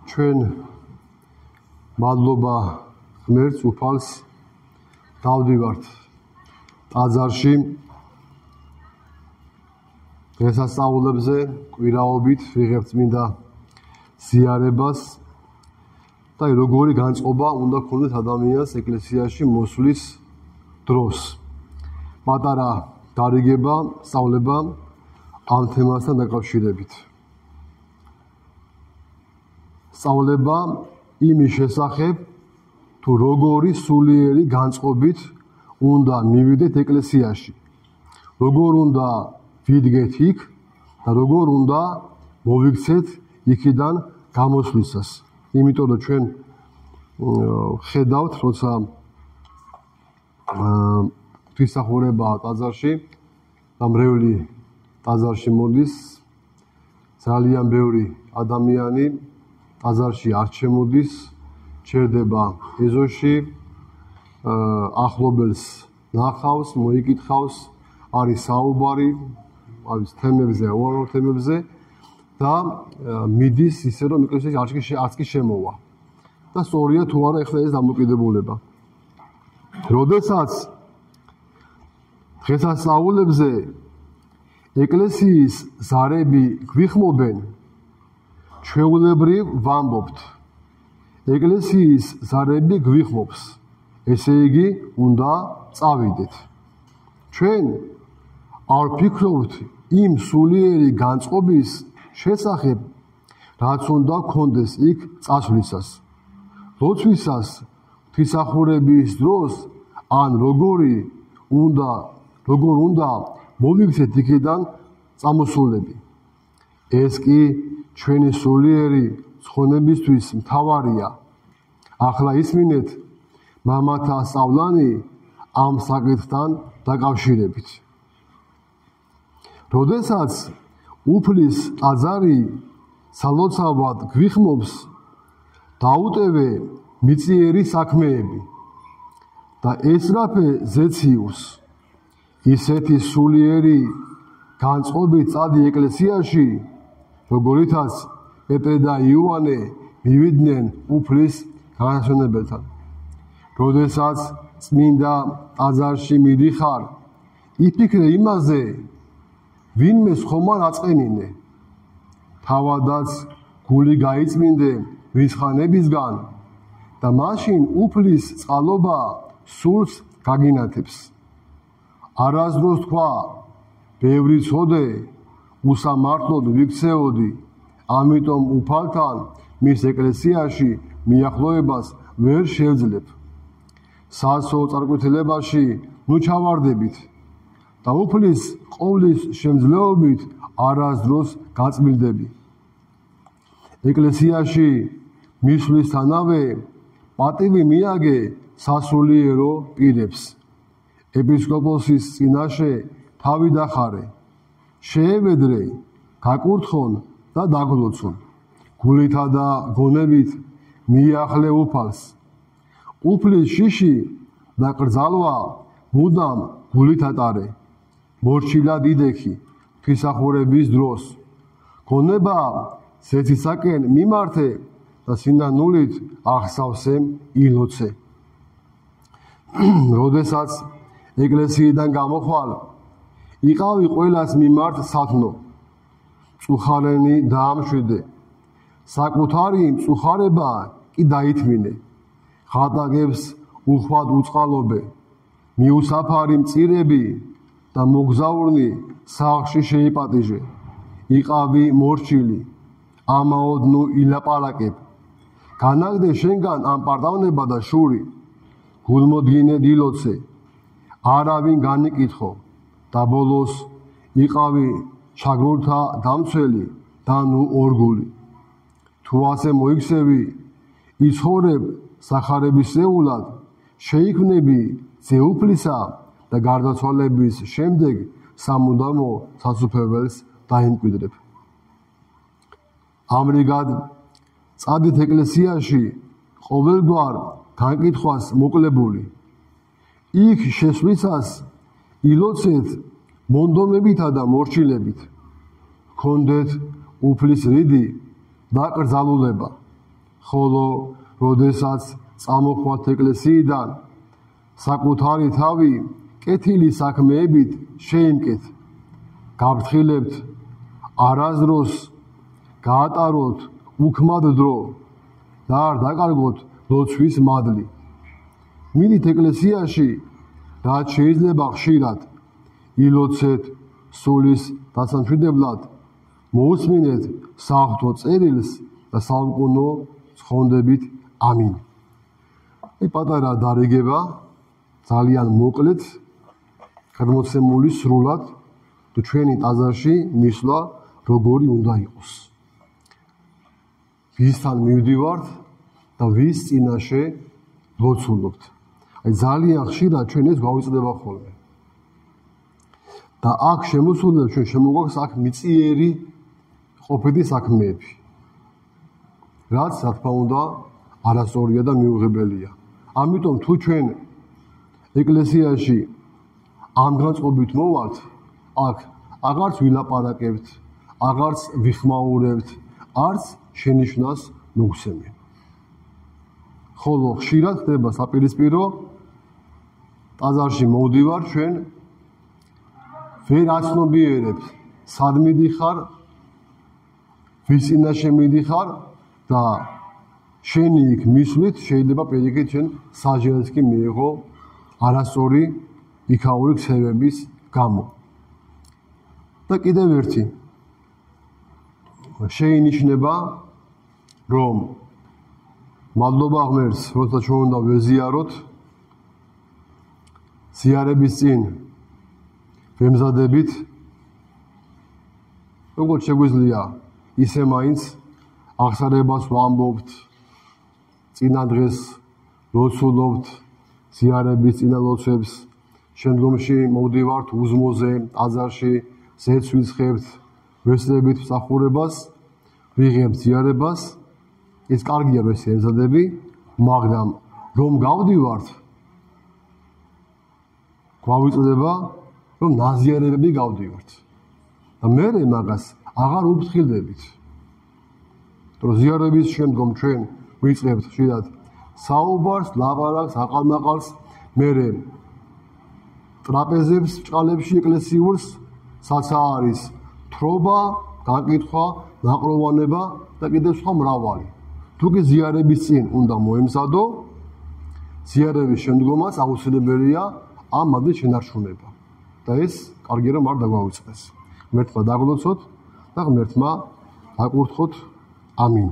ჩვენ მადლობა ღმერთს უფალს დავდივართ ტაძარში დღესასწაულებზე კვირაობით ვიღებთ წმინდა ზიარებას და როგორი განწყობა უნდა ქონდეს ადამიანს ეკლესიაში მოსვლის დროს. პატარა დარიგება, სწავლება ამ თემასთან დაკავშირებით. სწავლება იმის შესახებ, თუ როგორი სულიერი განწყობით უნდა მივიდეთ ეკლესიაში, როგორ უნდა ვიდგეთ იქ და როგორ უნდა მოვიქცეთ იქიდან გამოსვლისას. იმიტომ რომ ჩვენ ხედავთ, როცა ღვთისმსახურებაა ტაძარში და მრევლი ტაძარში მოდის, ძალიან ბევრი ადამიანი ტაძარში არ შემოდის, ჩერდება ეზოში, ახლობელს ნახავს, მოიკითხავს, არის საუბარი არის თემებზე, უამრავ თემებზე და მიდის ისე რომ ეკლესიაში არც კი შემოვა. და სწორია თუ არა ეხლა ეს დამოკიდებულება. როდესაც დღესასწაულებზე ეკლესიის ზარები გვიხმობენ, ჩვეულებრივ ვამბობთ. ეკლესიის ზარები გვიხმობს, ესე იგი უნდა წავიდეთ. ჩვენ არ ვფიქრობთ იმ სულიერი განწყობის შესახებ, რაც უნდა გქონდეს იქ წასვლისას. ლოცვისას, ღვთისმსახურების დროს, ან როგორ უნდა მოვიქცეთ იქიდან წამოსულები. ეს კი ჩვენი სულიერი ცხონებისთვის მთავარია. ახლა ისმინეთ მამათა სწავლანი ამ საკითხთან დაკავშირებით. როდესაც უფლის ტაძარი სალოცავად გვიხმობს, დაუტევე მიწიერი საქმეები და ესრაფე ზეციურს. ისეთი სულიერი განწყობით წადი ეკლესიაში, როგორითაც პეტრე და იოანე მივიდნენ უფლის განასვენებელთან. როდესაც წმინდა ტაძარში მიდიხარ, იფიქრე იმაზე, ვინმეს ხომ არ აწყენინე. თავადაც გული გაიწმინდე რისხანებისგან და მაშინ უფლის წყალობა სულს გაგინათებს. არასდროს თქვა, ბევრი ცოდე, უსამართლოდ ვიქცეოდი, ამიტომ უფალთან მის ეკლესიაში მიახლოებას ვერ შევძლებ. სასო წარკვეთილებაში ნუ ჩავარდებით და უფლის ყოვლის შემძლეობით არასდროს გაწმილდები. ეკლესიაში მისვლისთანავე პატივი მიაგე სასულიერო პირებს. ეპისკოპოსის წინაშე თავი დახარე, შეევედრე, გაკურთხონ და დაგლოცონ. გულითა და გონებით მიახლე უფალს. უფლის შიში და კრძალვა მუდამ გულით ატარე. მორჩილად იდექი ღვთისმსახურების დროს. გონება ზეცისაკენ მიმართე და სინანულით ახსავსემ ილოცე. როდესაც ეკლესიიდან გამოხვალ, იყავი ყველას მიმართ სათნო. მწუხარენი დაამშვიდე. საკუთარი მწუხარება კი დაითმინე. ხატაგებს უხვად უწყალობე. მიუსაფარი მწირები და მოგზაურნი სახლში შეიპატიჟე. იყავი მორჩილი. ამაოდ ნუ ილაპარაკებ. განაგდე შენგან ამ პარტავნება და შური. გულმოდგინე დილოცე. არავინ განიკითხო და ბოლოს იყავი ჩაგრულთა დამცველი და ნუ ორგული. თუ ასე მოიქცევი, იცხოვრებ სახარებისეულად, შეიქმნები ძეუფლისა და გარდაცვალების შემდეგ სამუდამო სასუფეველს დაიმკვიდრებ. ამრიგად წადით ეკლესიაში ყოველგვარ განკითხვას მოკლებული. იქ შესვლისას ილოცეთ მონდომებითა და მორჩილებით. გქონდეთ უფლის რიდი და კრძალულება. ხოლო როდესაც წამოხვათ ეკლესიიდან საკუთარი თავი კეთილი საქმეებით შეიმკეთ, გაფრთხილებთ არასდროს გაატაროთ უქმად დრო და არ დაკარგოთ ლოცვის მადლი. მიდით ეკლესიაში, რაც შეიძლება ხშირად ილოცეთ სულის დასამშვიდებლად, მოусმინეთ საღვთო წერილს და საუკუნო ცხონდებით ამინ. პატარა დარიგება, ძალიან მოკლედ, გადმოცემული სრულად, თუ ჩვენი ტაძარში მისვლა როგორი უნდა იყოს. ვისთან მივდივართ და ვის წინაშე ლოცულობთ. ძალიან ხშირად ჩვენ ეს გვავიწყდება ხოლმე. და აქ შემოსულებს ჩვენ შემოგვაქვს აქ მიწიერი ყოფილი საქმეები. რაც, რა თქმა უნდა, არასწორია და მიუღებელია. ამიტომ თუ ჩვენ ეკლესიაში ამ განწყობით მოვართ, აქ აღარც ვილაპარაკებთ, აღარც ვიხმაურებთ, არც შენიშვნას მოგცემენ. ხოლო ხშირად ხდება საპირისპირო, ტაძარში მოვდივარ ჩვენ, ვერ აცნობიერებთ, სად მიდიხარ, ვის წინაშე მიდიხარ და შენი იქ მისვლით შეიძლება პირიქით ჩვენ საჯელს კი მიიღო არასწორი იქაური ქცევების გამო. და კიდევ ერთი შეინიშნება, რომ მადლობა ღმერთს, როცა ჩვენ უნდა ვეზიაროთ, ზიარების წინ ვემზადებით, როგორც შეგვიძლია, ისე მაინც აღსარებას ვამბობთ, წინა დღეს ლოცულობთ, ზიარების წინა ლოცვებს, შემდგომში მოვდივართ უზმოზე, ტაძარში, ზეთს ვიცხებთ, ვესწრებით მსახურებას, ვიღებთ ზიარებას, ეს კარგია რომ ესე ემზადები, მაგრამ რომ გავდივართ, გვავიწყდება, რომ ნაზიარებები გავდივართ. და მერე მაგას აღარ უფრთხილდებით. რომ ზიარების შემდგომ ჩვენ ვიწყებთ ხშირად საუბარს, ლაპარაკს, აყალმაყალს, მერე ტრაპეზებს, ბრჭყალებში ეკლესიურს, საცა არის თრობა, გაკითხვა, ნაყროვანება და კიდევ სხვა მრავალი. თუ კი ზიარების წინ უნდა მოემზადო, ზიარების შემდგომაც აუცილებელია ამ მადლის შენარჩუნება. და ეს კარგი რომ არ დაგვაუწყდეს. ღმერთმა დაგლოცოთ და ღმერთმა აკურთხოთ. ამინ.